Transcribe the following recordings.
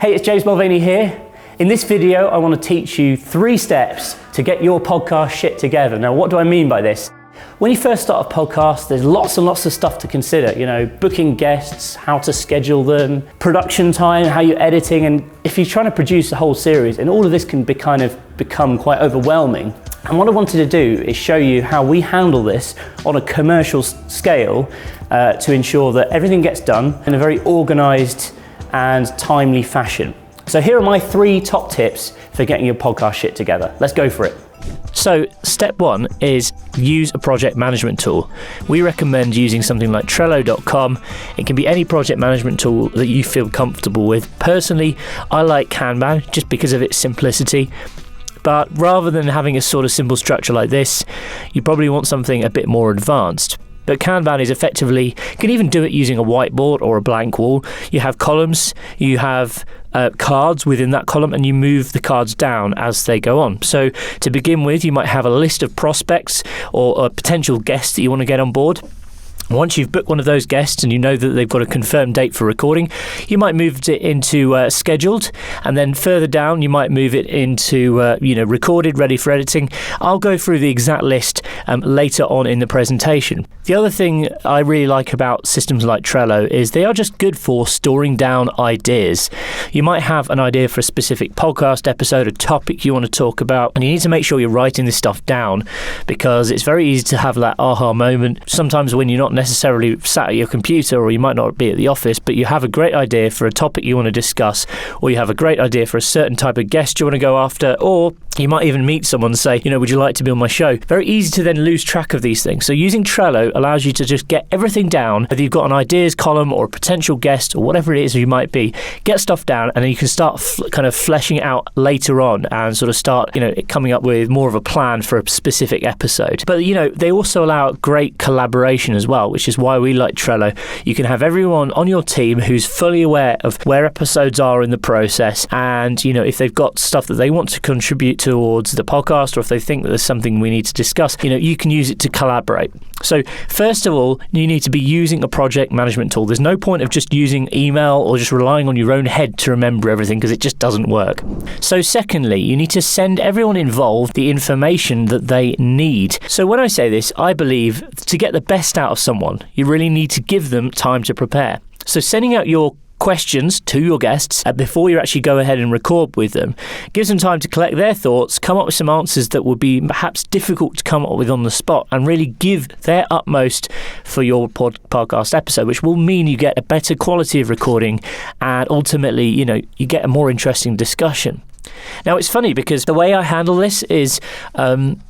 Hey, it's James Mulvaney here. In this video, I want to teach you 3 steps to get your podcast shit together. Now, what do I mean by this? When you first start a podcast, there's lots and lots of stuff to consider. You know, booking guests, how to schedule them, production time, how you're editing, and if you're trying to produce a whole series, and all of this can become quite overwhelming. And what I wanted to do is show you how we handle this on a commercial scale to ensure that everything gets done in a very organized and timely fashion. So here are my 3 top tips for getting your podcast shit together. Let's go for it. So step 1 is use a project management tool. We recommend using something like Trello.com. It can be any project management tool that you feel comfortable with. Personally, I like Kanban just because of its simplicity. But rather than having a sort of simple structure like this, you probably want something a bit more advanced. But Kanban is effectively, you can even do it using a whiteboard or a blank wall. You have columns, you have cards within that column, and you move the cards down as they go on. So to begin with, you might have a list of prospects or potential guests that you want to get on board. Once you've booked one of those guests and you know that they've got a confirmed date for recording, you might move it into scheduled, and then further down you might move it into recorded, ready for editing. I'll go through the exact list later on in the presentation. The other thing I really like about systems like Trello is they are just good for storing down ideas. You might have an idea for a specific podcast episode, a topic you want to talk about, and you need to make sure you're writing this stuff down, because it's very easy to have that aha moment. Sometimes when you're not necessarily sat at your computer, or you might not be at the office, but you have a great idea for a topic you want to discuss, or you have a great idea for a certain type of guest you want to go after, or you might even meet someone and say, would you like to be on my show? Very easy to then lose track of these things. So using Trello allows you to just get everything down, whether you've got an ideas column or a potential guest or whatever it is you might be, get stuff down, and then you can start kind of fleshing it out later on and sort of start, coming up with more of a plan for a specific episode. But, they also allow great collaboration as well, which is why we like Trello. You can have everyone on your team who's fully aware of where episodes are in the process, and, if they've got stuff that they want to contribute towards the podcast, or if they think that there's something we need to discuss, you can use it to collaborate. So first of all, you need to be using a project management tool. There's no point of just using email or just relying on your own head to remember everything, because it just doesn't work. So secondly, you need to send everyone involved the information that they need. So when I say this, I believe to get the best out of someone, you really need to give them time to prepare. So sending out your questions to your guests before you actually go ahead and record with them gives them time to collect their thoughts, come up with some answers that would be perhaps difficult to come up with on the spot, and really give their utmost for your podcast episode, which will mean you get a better quality of recording, and ultimately, you get a more interesting discussion. Now, it's funny because the way I handle this is I'm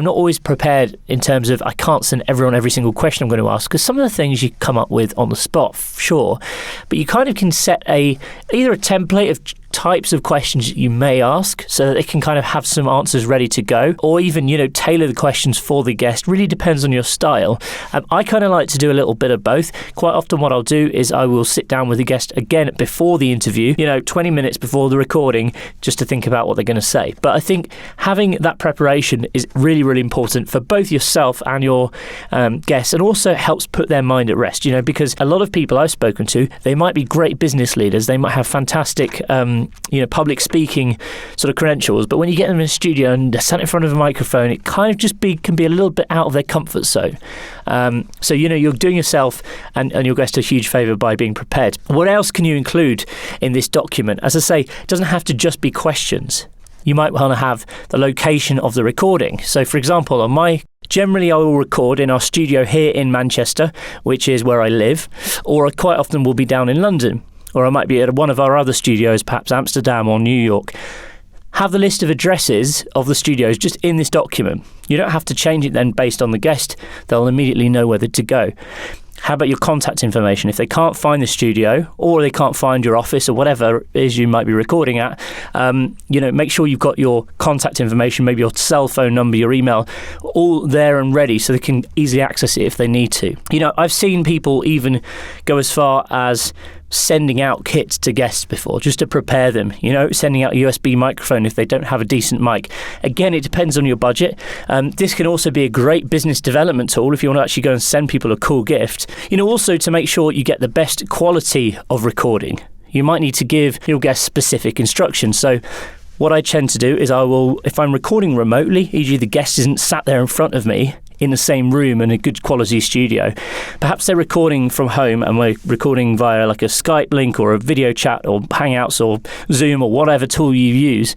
not always prepared in terms of I can't send everyone every single question I'm going to ask, because some of the things you come up with on the spot, sure, but you kind of can set either a template of types of questions you may ask so that they can kind of have some answers ready to go, or even tailor the questions for the guest. Really depends on your style. I kind of like to do a little bit of both. Quite often what I'll do is I will sit down with the guest again before the interview, 20 minutes before the recording, just to think about what they're going to say. But I think having that preparation is really, really important for both yourself and your guests, and also helps put their mind at rest, because a lot of people I've spoken to, they might be great business leaders, they might have fantastic public speaking sort of credentials, but when you get them in a studio and they're sat in front of a microphone, it kind of just can be a little bit out of their comfort zone. So you're doing yourself and your guest a huge favour by being prepared. What else can you include in this document? As I say, it doesn't have to just be questions. You might want to have the location of the recording. So for example, generally I will record in our studio here in Manchester, which is where I live, or I quite often will be down in London. Or I might be at one of our other studios, perhaps Amsterdam or New York. Have the list of addresses of the studios just in this document. You don't have to change it then based on the guest. They'll immediately know whether to go. How about your contact information? If they can't find the studio, or they can't find your office, or whatever it is you might be recording at, make sure you've got your contact information, maybe your cell phone number, your email, all there and ready so they can easily access it if they need to. I've seen people even go as far as sending out kits to guests before, just to prepare them, sending out a USB microphone if they don't have a decent mic. Again, it depends on your budget. This can also be a great business development tool if you want to actually go and send people a cool gift. Also to make sure you get the best quality of recording. You might need to give your guests specific instructions. So what I tend to do is if I'm recording remotely, e.g. the guest isn't sat there in front of me in the same room in a good quality studio, perhaps they're recording from home and we're recording via like a Skype link or a video chat or Hangouts or Zoom or whatever tool you use.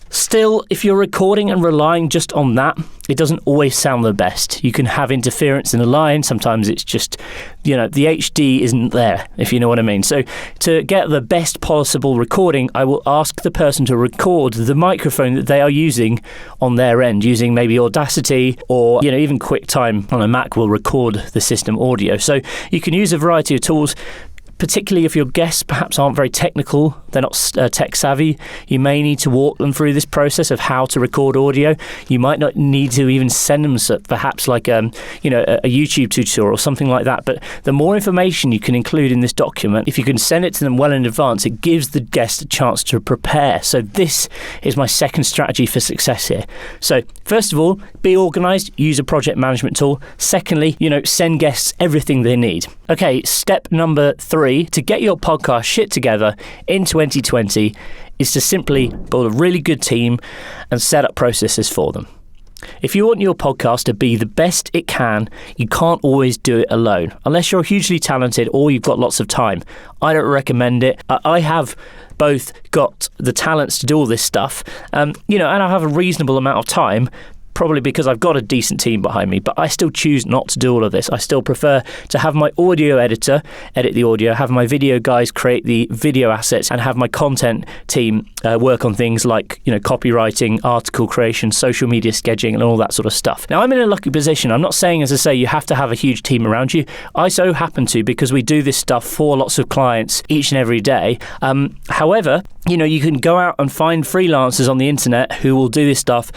Still, if you're recording and relying just on that, it doesn't always sound the best. You can have interference in the line. Sometimes it's just, the HD isn't there, if you know what I mean. So to get the best possible recording, I will ask the person to record the microphone that they are using on their end, using maybe Audacity or, even QuickTime on a Mac will record the system audio. So you can use a variety of tools. Particularly if your guests perhaps aren't very technical, they're not tech savvy, you may need to walk them through this process of how to record audio. You might not need to even send them perhaps like a YouTube tutorial or something like that. But the more information you can include in this document, if you can send it to them well in advance, it gives the guest a chance to prepare. So this is my second strategy for success here. So first of all, be organized, use a project management tool. Secondly, send guests everything they need. Okay, step number 3 to get your podcast shit together in 2020 is to simply build a really good team and set up processes for them. If you want your podcast to be the best it can, you can't always do it alone, unless you're hugely talented or you've got lots of time. I don't recommend it. I have both got the talents to do all this stuff, and I have a reasonable amount of time, probably because I've got a decent team behind me, but I still choose not to do all of this. I still prefer to have my audio editor edit the audio, have my video guys create the video assets, and have my content team work on things like, copywriting, article creation, social media scheduling, and all that sort of stuff. Now, I'm in a lucky position. I'm not saying, as I say, you have to have a huge team around you. I so happen to, because we do this stuff for lots of clients each and every day. However, you can go out and find freelancers on the internet who will do this stuff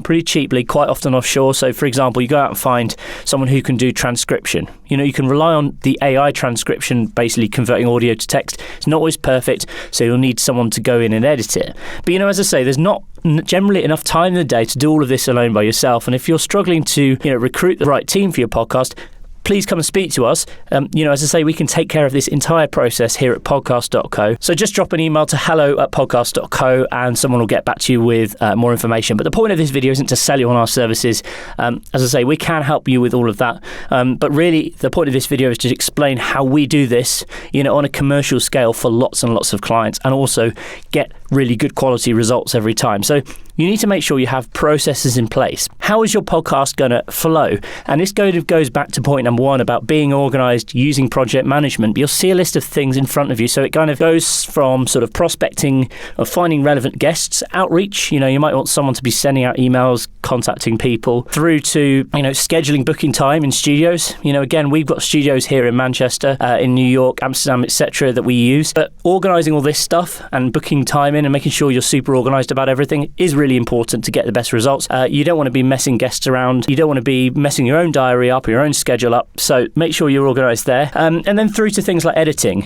pretty cheaply, quite often offshore. So, for example, you go out and find someone who can do transcription. You can rely on the AI transcription, basically converting audio to text. It's not always perfect, so you'll need someone to go in and edit it. But, as I say, there's not generally enough time in the day to do all of this alone by yourself. And if you're struggling to, recruit the right team for your podcast, please come and speak to us. As I say, we can take care of this entire process here at Podcast.co. So just drop an email to hello@podcast.co and someone will get back to you with more information. But the point of this video isn't to sell you on our services. As I say, we can help you with all of that. But really, the point of this video is to explain how we do this, on a commercial scale for lots and lots of clients, and also get really good quality results every time. So you need to make sure you have processes in place. How is your podcast going to flow? And this goes back to point number 1 about being organized, using project management. You'll see a list of things in front of you. So it kind of goes from sort of prospecting or finding relevant guests, outreach. You might want someone to be sending out emails, contacting people, through to, scheduling booking time in studios. Again, we've got studios here in Manchester, in New York, Amsterdam, etc. that we use. But organizing all this stuff and booking time in and making sure you're super organized about everything is really important to get the best results. You don't want to be messing guests around. You don't want to be messing your own diary up, your own schedule up. So make sure you're organised there. And then through to things like editing,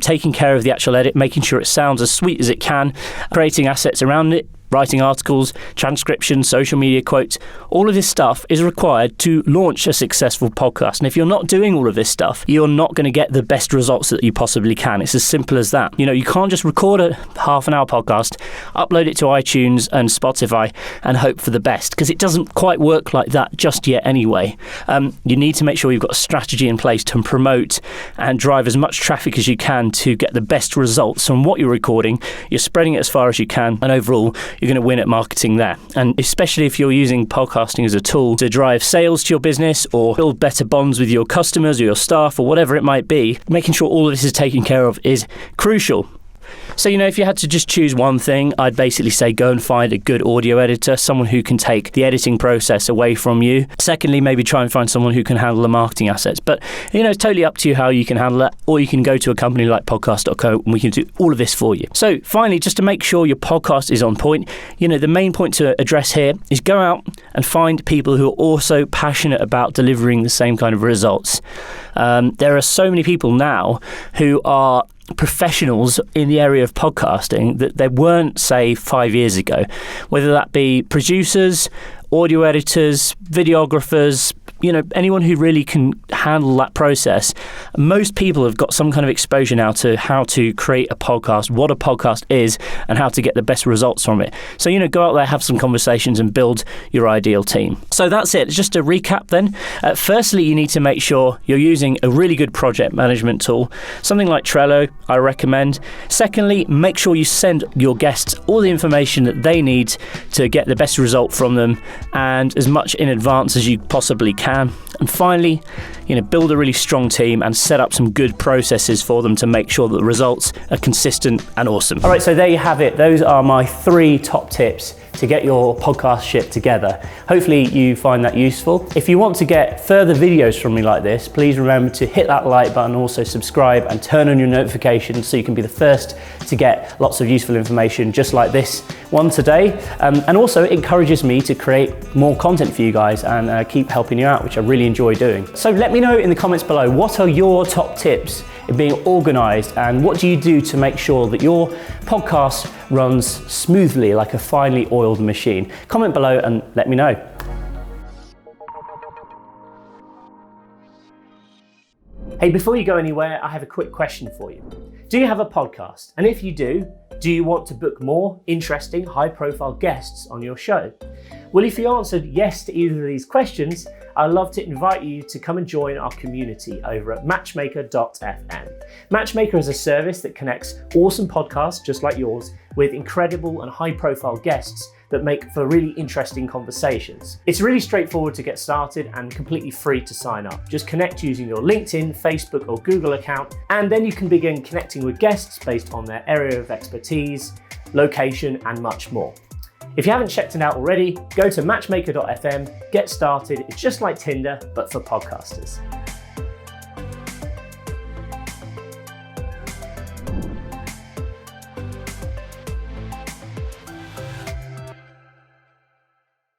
taking care of the actual edit, making sure it sounds as sweet as it can, creating assets around it, writing articles, transcription, social media quotes. All of this stuff is required to launch a successful podcast. And if you're not doing all of this stuff, you're not going to get the best results that you possibly can. It's as simple as that. You can't just record a half an hour podcast, upload it to iTunes and Spotify and hope for the best, because it doesn't quite work like that just yet anyway. You need to make sure you've got a strategy in place to promote and drive as much traffic as you can to get the best results from what you're recording. You're spreading it as far as you can, and overall, you're going to win at marketing there. And especially if you're using podcasting as a tool to drive sales to your business or build better bonds with your customers or your staff or whatever it might be, making sure all of this is taken care of is crucial. So, if you had to just choose one thing, I'd basically say go and find a good audio editor, someone who can take the editing process away from you. Secondly, maybe try and find someone who can handle the marketing assets. But, it's totally up to you how you can handle that, or you can go to a company like Podcast.co and we can do all of this for you. So, finally, just to make sure your podcast is on point, the main point to address here is go out and find people who are also passionate about delivering the same kind of results. There are so many people now who are professionals in the area of podcasting that there weren't, say, 5 years ago, whether that be producers audio editors, videographers, anyone who really can handle that process. Most people have got some kind of exposure now to how to create a podcast, what a podcast is, and how to get the best results from it. So, go out there, have some conversations and build your ideal team. So that's it. Just to recap then, firstly, you need to make sure you're using a really good project management tool, something like Trello, I recommend. Secondly, make sure you send your guests all the information that they need to get the best result from them, and as much in advance as you possibly can. And finally, build a really strong team and set up some good processes for them to make sure that the results are consistent and awesome. All right, so there you have it. Those are my 3 top tips to get your podcast shit together. Hopefully you find that useful. If you want to get further videos from me like this, please remember to hit that like button, also subscribe and turn on your notifications so you can be the first to get lots of useful information just like this one today. And also it encourages me to create more content for you guys and keep helping you out, which I really enjoy doing. So let me know in the comments below, what are your top tips in being organized, and what do you do to make sure that your podcast runs smoothly like a finely oiled machine? Comment below and let me know. Hey, before you go anywhere, I have a quick question for you. Do you have a podcast? And if you do you want to book more interesting, high-profile guests on your show? Well, if you answered yes to either of these questions, I'd love to invite you to come and join our community over at matchmaker.fm. Matchmaker is a service that connects awesome podcasts just like yours with incredible and high-profile guests that make for really interesting conversations. It's really straightforward to get started and completely free to sign up. Just connect using your LinkedIn, Facebook or Google account, and then you can begin connecting with guests based on their area of expertise, location and much more. If you haven't checked it out already, go to matchmaker.fm, get started. It's just like Tinder, but for podcasters.